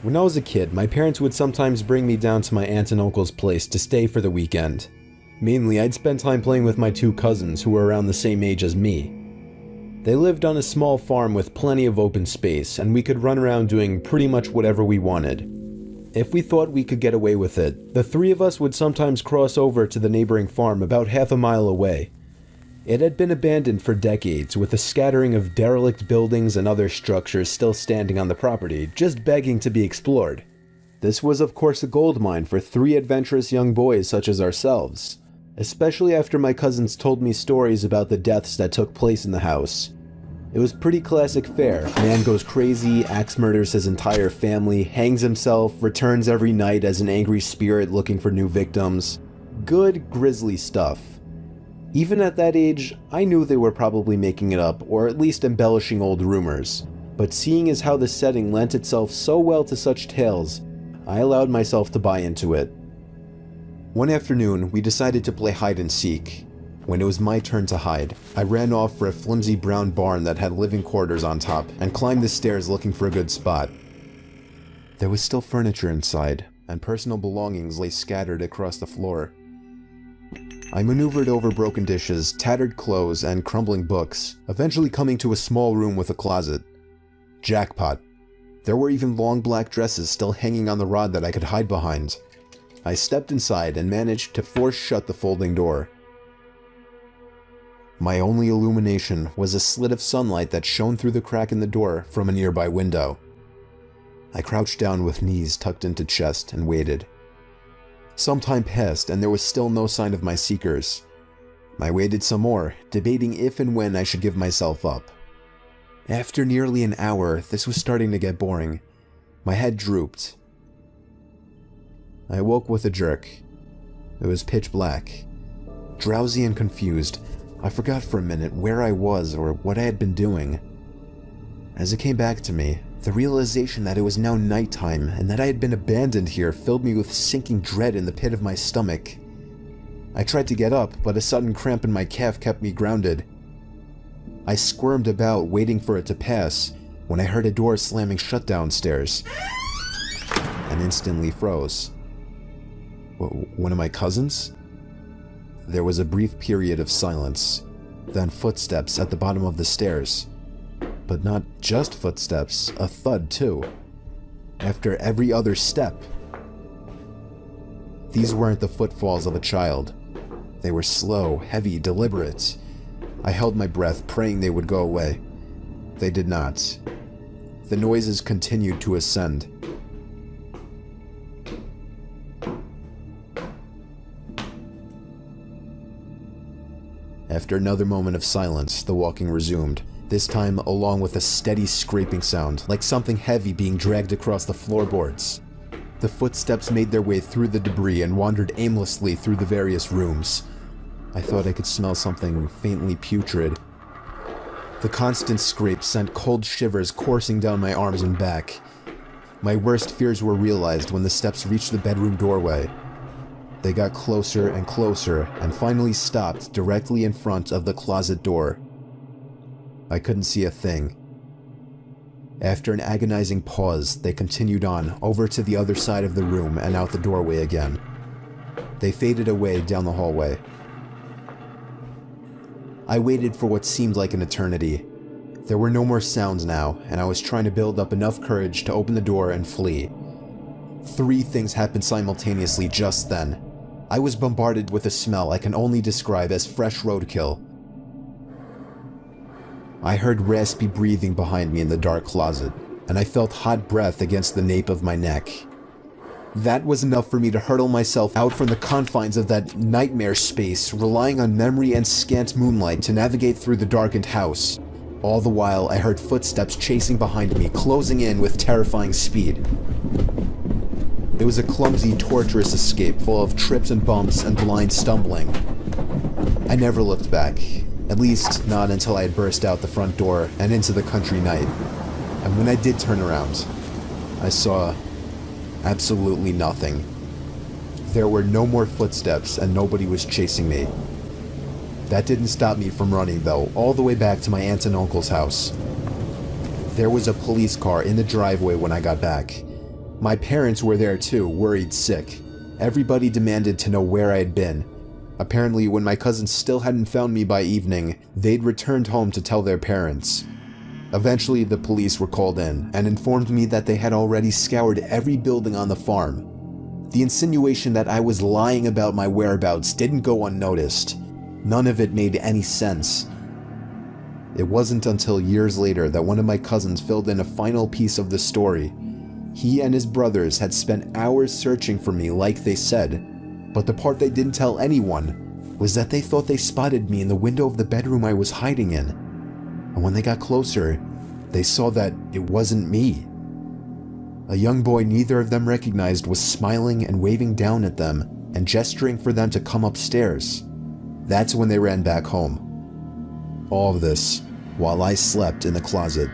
When I was a kid, my parents would sometimes bring me down to my aunt and uncle's place to stay for the weekend. Mainly, I'd spend time playing with my two cousins who were around the same age as me. They lived on a small farm with plenty of open space, and we could run around doing pretty much whatever we wanted. If we thought we could get away with it, the three of us would sometimes cross over to the neighboring farm about half a mile away. It had been abandoned for decades, with a scattering of derelict buildings and other structures still standing on the property, just begging to be explored. This was of course a gold mine for three adventurous young boys such as ourselves, especially after my cousins told me stories about the deaths that took place in the house. It was pretty classic fare. Man goes crazy, axe murders his entire family, hangs himself, returns every night as an angry spirit looking for new victims. Good, grisly stuff. Even at that age, I knew they were probably making it up, or at least embellishing old rumors. But seeing as how the setting lent itself so well to such tales, I allowed myself to buy into it. One afternoon, we decided to play hide and seek. When it was my turn to hide, I ran off for a flimsy brown barn that had living quarters on top, and climbed the stairs looking for a good spot. There was still furniture inside, and personal belongings lay scattered across the floor. I maneuvered over broken dishes, tattered clothes, and crumbling books, eventually coming to a small room with a closet. Jackpot. There were even long black dresses still hanging on the rod that I could hide behind. I stepped inside and managed to force shut the folding door. My only illumination was a slit of sunlight that shone through the crack in the door from a nearby window. I crouched down with knees tucked into chest and waited. Some time passed and there was still no sign of my seekers. I waited some more, debating if and when I should give myself up. After nearly an hour, this was starting to get boring. My head drooped. I woke with a jerk. It was pitch black. Drowsy and confused, I forgot for a minute where I was or what I had been doing. As it came back to me, the realization that it was now nighttime and that I had been abandoned here filled me with sinking dread in the pit of my stomach. I tried to get up, but a sudden cramp in my calf kept me grounded. I squirmed about, waiting for it to pass, when I heard a door slamming shut downstairs, and instantly froze. One of my cousins? There was a brief period of silence, then footsteps at the bottom of the stairs. But not just footsteps, a thud too. After every other step. These weren't the footfalls of a child. They were slow, heavy, deliberate. I held my breath, praying they would go away. They did not. The noises continued to ascend. After another moment of silence, the walking resumed. This time along with a steady scraping sound, like something heavy being dragged across the floorboards. The footsteps made their way through the debris and wandered aimlessly through the various rooms. I thought I could smell something faintly putrid. The constant scrape sent cold shivers coursing down my arms and back. My worst fears were realized when the steps reached the bedroom doorway. They got closer and closer and finally stopped directly in front of the closet door. I couldn't see a thing. After an agonizing pause, they continued on over to the other side of the room and out the doorway again. They faded away down the hallway. I waited for what seemed like an eternity. There were no more sounds now, and I was trying to build up enough courage to open the door and flee. Three things happened simultaneously just then. I was bombarded with a smell I can only describe as fresh roadkill. I heard raspy breathing behind me in the dark closet, and I felt hot breath against the nape of my neck. That was enough for me to hurtle myself out from the confines of that nightmare space, relying on memory and scant moonlight to navigate through the darkened house. All the while, I heard footsteps chasing behind me, closing in with terrifying speed. It was a clumsy, torturous escape full of trips and bumps and blind stumbling. I never looked back. At least, not until I had burst out the front door and into the country night. And when I did turn around, I saw absolutely nothing. There were no more footsteps and nobody was chasing me. That didn't stop me from running though, all the way back to my aunt and uncle's house. There was a police car in the driveway when I got back. My parents were there too, worried sick. Everybody demanded to know where I had been. Apparently, when my cousins still hadn't found me by evening, they'd returned home to tell their parents. Eventually, the police were called in and informed me that they had already scoured every building on the farm. The insinuation that I was lying about my whereabouts didn't go unnoticed. None of it made any sense. It wasn't until years later that one of my cousins filled in a final piece of the story. He and his brothers had spent hours searching for me like they said, but the part they didn't tell anyone was that they thought they spotted me in the window of the bedroom I was hiding in. And when they got closer, they saw that it wasn't me. A young boy neither of them recognized was smiling and waving down at them and gesturing for them to come upstairs. That's when they ran back home. All of this while I slept in the closet.